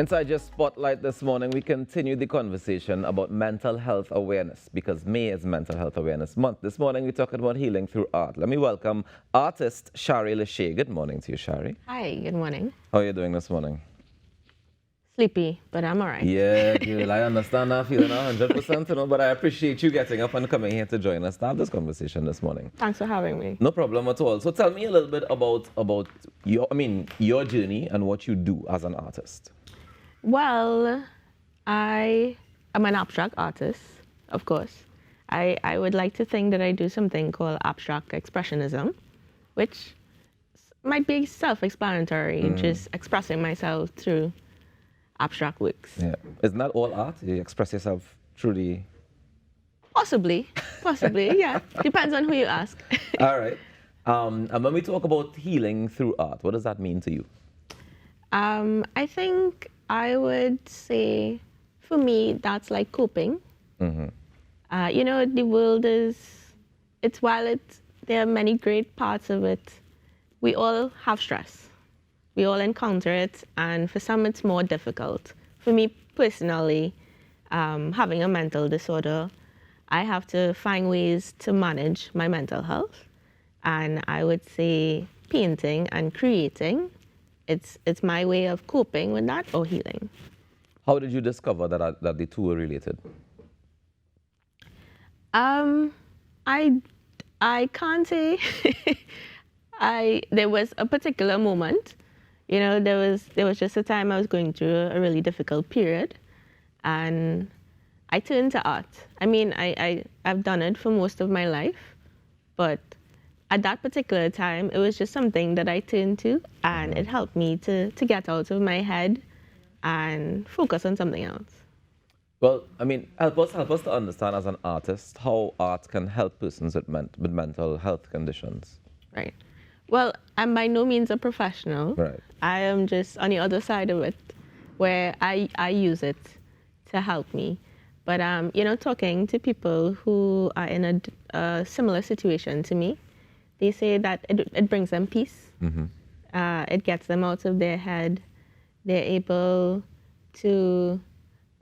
Inside your spotlight this morning, we continue the conversation about mental health awareness because May is Mental Health Awareness Month. This morning, we're talking about healing through art. Let me welcome artist Shari La Shae. Good morning to you, Shari. Hi, good morning. How are you doing this morning? Sleepy, but I'm all right. Yeah, girl, I understand that feeling 100%, but I appreciate you getting up and coming here to join us to have this conversation this morning. Thanks for having me. No problem at all. So tell me a little bit about your journey and what you do as an artist. Well, I am an abstract artist, of course. I would like to think that I do something called abstract expressionism, which might be self-explanatory, just expressing myself through abstract works. Yeah. Isn't that all art? You express yourself through the... Possibly, yeah. Depends on who you ask. All right. And when we talk about healing through art, what does that mean to you? I think I would say, for me, that's like coping. The world there are many great parts of it, we all have stress. We all encounter it, and for some it's more difficult. For me personally, having a mental disorder, I have to find ways to manage my mental health. And I would say painting and creating, it's my way of coping with that or healing. How did you discover that the two were related? I can't say. There was a particular moment, there was just a time I was going through a really difficult period, and I turned to art. I mean, I've done it for most of my life, but at that particular time, it was just something that I turned to, and it helped me to get out of my head and focus on something else. Well, I mean, help us to understand as an artist how art can help persons with mental health conditions. Right. Well, I'm by no means a professional. Right. I am just on the other side of it, where I use it to help me. But, talking to people who are in a similar situation to me, they say that it brings them peace. It gets them out of their head. They're able to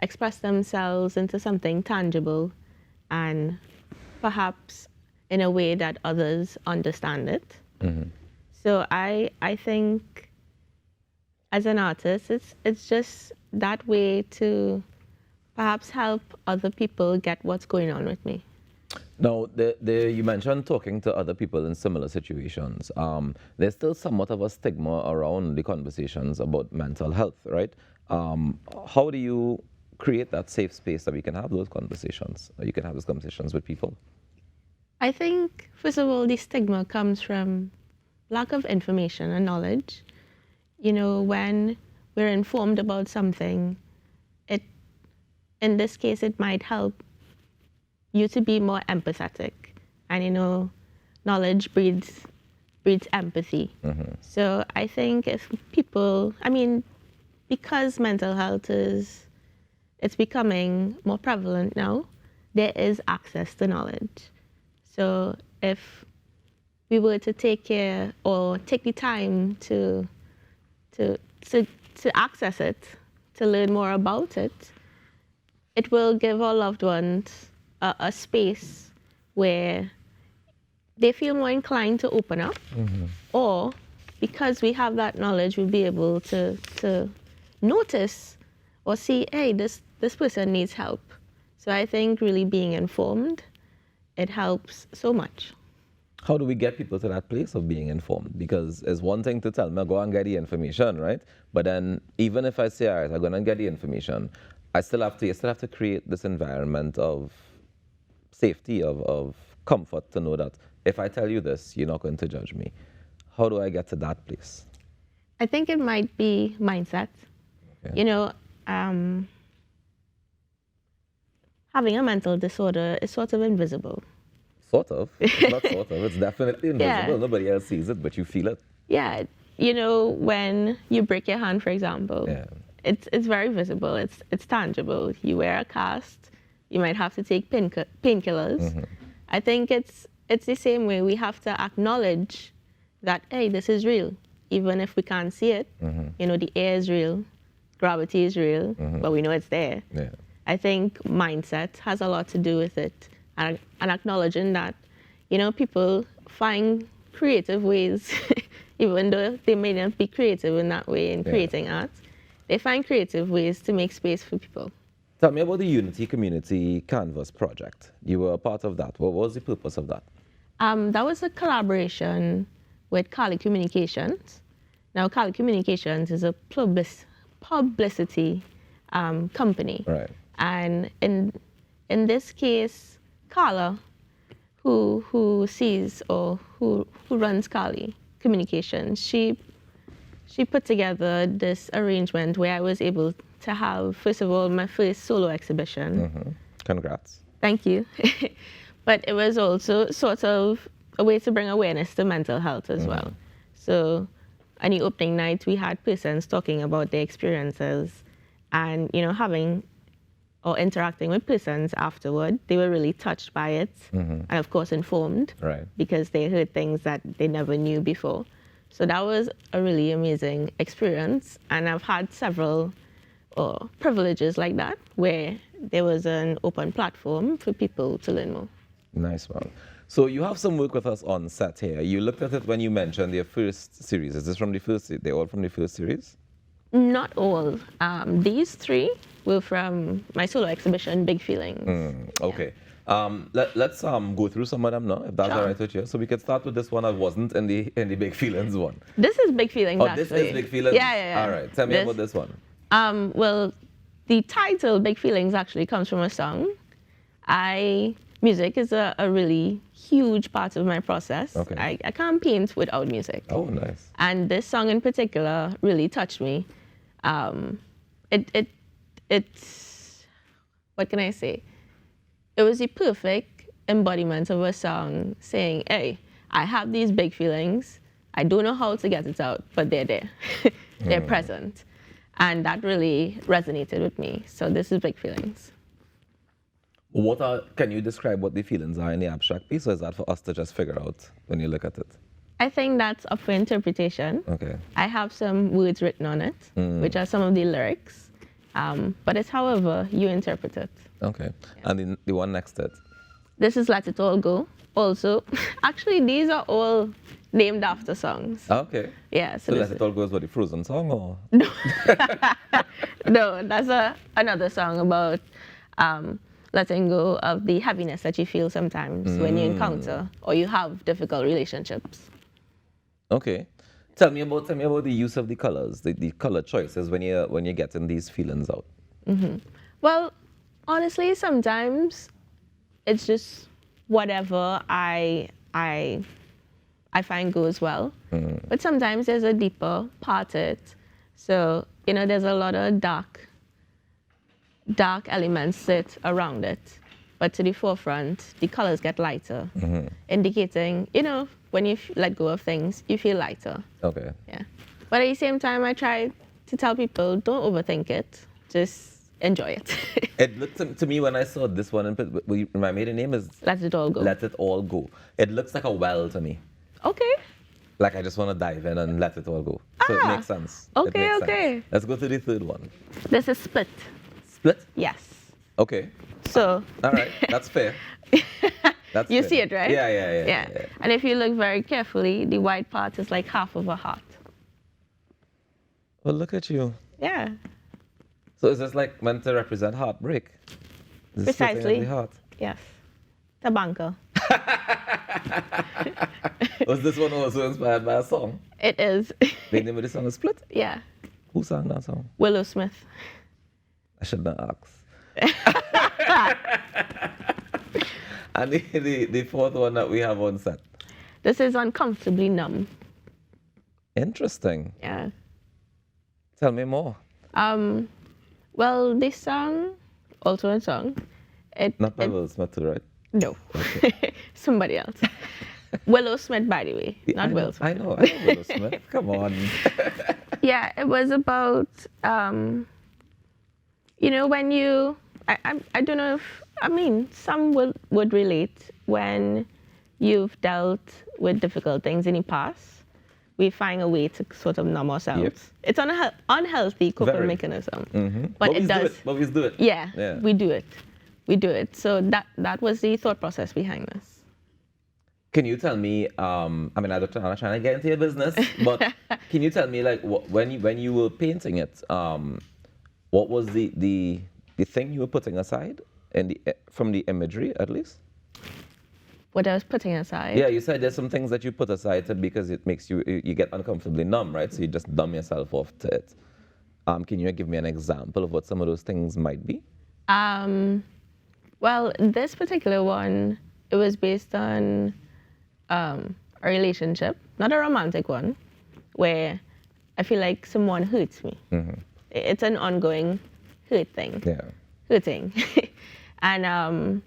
express themselves into something tangible and perhaps in a way that others understand it. So I think as an artist, it's just that way to perhaps help other people get what's going on with me. Now, you mentioned talking to other people in similar situations. There's still somewhat of a stigma around the conversations about mental health, right? How do you create that safe space that we can have those conversations, or you can have those conversations with people? I think, first of all, the stigma comes from lack of information and knowledge. When we're informed about something, in this case, it might help you to be more empathetic. And, knowledge breeds empathy. So I think if people, because mental health it's becoming more prevalent now, there is access to knowledge. So if we were to take care or take the time to access it, to learn more about it, it will give our loved ones a space where they feel more inclined to open up, or because we have that knowledge, we'll be able to notice or see, hey, this person needs help. So I think really being informed, it helps so much. How do we get people to that place of being informed? Because it's one thing to tell me, go and get the information, right? But then even if I say, all right, I'm going to get the information, I still have to create this environment of safety, of comfort, to know that if I tell you this, you're not going to judge me. How do I get to that place? I think it might be mindset. Okay. Having a mental disorder is sort of invisible. Sort of. It's not sort of. It's definitely invisible. Yeah. Nobody else sees it, but you feel it. Yeah. When you break your hand, for example, it's very visible. It's tangible. You wear a cast. You might have to take painkillers. I think it's the same way. We have to acknowledge that, hey, this is real. Even if we can't see it, the air is real. gravity is real, but we know it's there. Yeah. I think mindset has a lot to do with it, and acknowledging that, people find creative ways, even though they may not be creative in that way in creating art, they find creative ways to make space for people. Tell me about the Unity Community Canvas project. You were a part of that. What was the purpose of that? That was a collaboration with Kali Communications. Now, Kali Communications is a publicity company. Right. And in this case, Carla, who sees or who runs Kali Communications, she put together this arrangement where I was able to have, first of all, my first solo exhibition. Congrats. Thank you. But it was also sort of a way to bring awareness to mental health as well. So on the opening night, we had persons talking about their experiences and, having or interacting with persons afterward. They were really touched by it and, of course, informed because they heard things that they never knew before. So that was a really amazing experience. And I've had several privileges like that where there was an open platform for people to learn more. Nice one. So you have some work with us on set here. You looked at it when you mentioned your first series. Is this from the first? They're all from the first series? Not all. These three were from my solo exhibition, Big Feelings. Okay. Let's go through some of them now, if that's all right with you. So we could start with this one that wasn't in the Big Feelings one. This is Big Feelings, actually. This is Big Feelings? Yeah. All right. Tell me about this one. Well, the title, Big Feelings, actually comes from a song. Music is a really huge part of my process. Okay. I can't paint without music. Oh, nice. And this song in particular really touched me. It's, what can I say? It was the perfect embodiment of a song saying, hey, I have these big feelings. I don't know how to get it out, but they're there. They're present. And that really resonated with me. So this is Big Feelings. Can you describe what the feelings are in the abstract piece, or is that for us to just figure out when you look at it? I think that's up for interpretation. Okay. I have some words written on it, which are some of the lyrics, but it's however you interpret it. Okay. Yeah. And the one next to it? This is Let It All Go. Also, actually, these are all named after songs. Okay. Yeah. So Let It All Go is what, the Frozen song, or? No. No, that's another song about letting go of the heaviness that you feel sometimes when you encounter or you have difficult relationships. Okay. Tell me about the use of the colors, the color choices when you're getting these feelings out. Well, honestly, sometimes it's just whatever I find goes well. But sometimes there's a deeper part to it. So, there's a lot of dark elements sit around it. But to the forefront, the colors get lighter, indicating, when you let go of things, you feel lighter. Okay. Yeah. But at the same time, I try to tell people, don't overthink it. Just enjoy it. It looked to me when I saw this one, my maiden name is Let It All Go. Let It All Go. It looks like a well to me. Okay. Like I just want to dive in and let it all go. So it makes sense. Okay, makes okay. Sense. Let's go to the third one. This is Split. Split? Yes. Okay. So. All right, that's fair. That's you fair. see it, right? Yeah. And if you look very carefully, the white part is like half of a heart. Well, look at you. Yeah. So is this like meant to represent heartbreak? Is this splitting Precisely. of the heart? Yes. Tabanco. Was this one also inspired by a song? It is. The name of the song is Split? Yeah. Who sang that song? Willow Smith. I should not ask. And the fourth one that we have on set. This is Uncomfortably Numb. Interesting. Yeah. Tell me more. Well, this song, also a song. Not by Will Smith, right? No. Okay. Somebody else. Willow Smith, by the way, not Will Smith. I know Willow Smith. Come on. Yeah, it was about, when you, I don't know if, some would relate when you've dealt with difficult things in the past, we find a way to sort of numb ourselves. Yep. It's an unhealthy coping Very. mechanism, But it we does. do it. But we do it. Yeah, we do it. We do it. So that was the thought process behind this. Can you tell me? I'm not trying to get into your business, but can you tell me, like, when you were painting it, what was the thing you were putting aside, from the imagery at least? What I was putting aside. Yeah, you said there's some things that you put aside because it makes you get uncomfortably numb, right? So you just numb yourself off to it. Can you give me an example of what some of those things might be? Well, this particular one, it was based on a relationship, not a romantic one, where I feel like someone hurts me. It's an ongoing hurt thing. Yeah. Hurting. And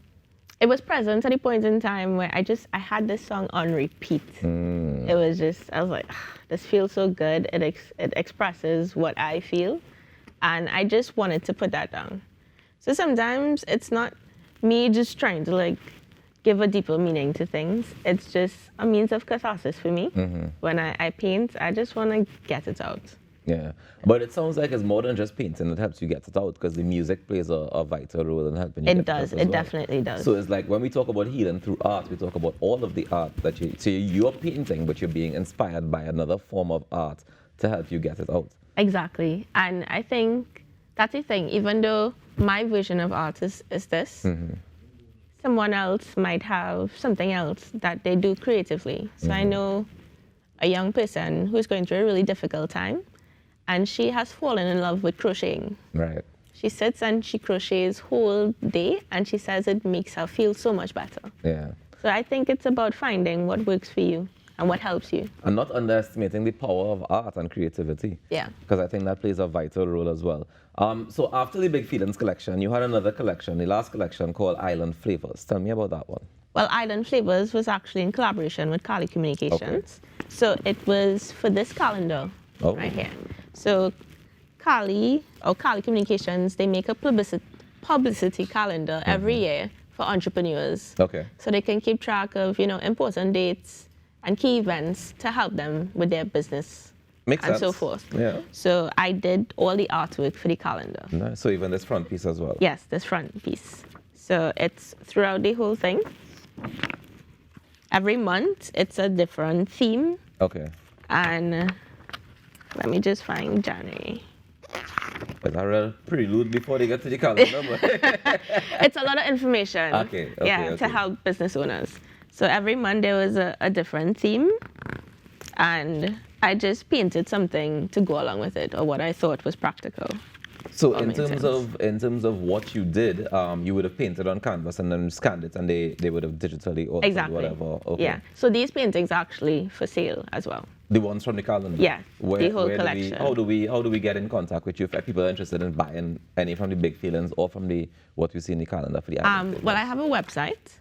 it was present at a point in time where I had this song on repeat. It was just, I was like, this feels so good. It expresses what I feel. And I just wanted to put that down. So sometimes it's not me just trying to like give a deeper meaning to things. It's just a means of catharsis for me. When I paint, I just want to get it out. Yeah, but it sounds like it's more than just painting. It helps you get it out because the music plays a vital role in helping you. It does. It definitely does. So it's like when we talk about healing through art, we talk about all of the art that you're painting, but you're being inspired by another form of art to help you get it out. Exactly, and I think that's the thing. Even though my vision of art is this, someone else might have something else that they do creatively. So I know a young person who's going through a really difficult time, and she has fallen in love with crocheting. Right. She sits and she crochets whole day, and she says it makes her feel so much better. Yeah. So I think it's about finding what works for you and what helps you. And not underestimating the power of art and creativity. Yeah. Because I think that plays a vital role as well. So after the Big Feelings collection, you had another collection, the last collection called Island Flavors. Tell me about that one. Well, Island Flavors was actually in collaboration with Kali Communications. Okay. So it was for this calendar right here. So Kali Communications, they make a publicity calendar every year for entrepreneurs. Okay. So they can keep track of, important dates and key events to help them with their business. Makes and sense. so forth. Yeah. So I did all the artwork for the calendar. Nice. So even this front piece as well. Yes, this front piece. So it's throughout the whole thing. Every month, it's a different theme. Okay. And let me just find January. But I read prelude before they get to the calendar. It's a lot of information. Okay. To help business owners. So every month there was a different theme, and I just painted something to go along with it, or what I thought was practical. So in terms of what you did, you would have painted on canvas and then scanned it, and they would have digitally or whatever. Okay. Yeah. So these paintings are actually for sale as well. The ones from the calendar. Yeah. The whole collection. How do we get in contact with you if people are interested in buying any from the Big Feelings or from what we see in the calendar for the well, I have a website,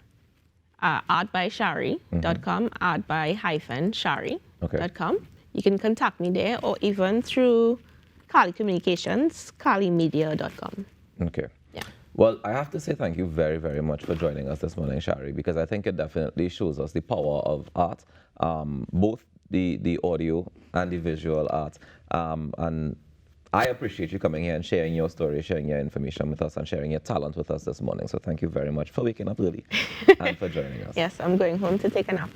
artbyshari.com, artby-shari.com. You can contact me there, or even through Kali Communications, kalimedia.com. Okay. Yeah. Well, I have to say thank you very, very much for joining us this morning, Shari, because I think it definitely shows us the power of art, both the audio and the visual art. And I appreciate you coming here and sharing your story, sharing your information with us, and sharing your talent with us this morning. So thank you very much for waking up early and for joining us. Yes, I'm going home to take a nap.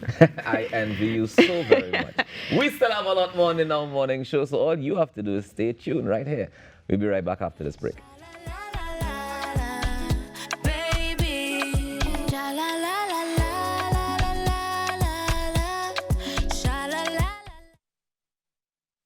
I envy you so very much. We still have a lot more in our morning show, so all you have to do is stay tuned right here. We'll be right back after this break.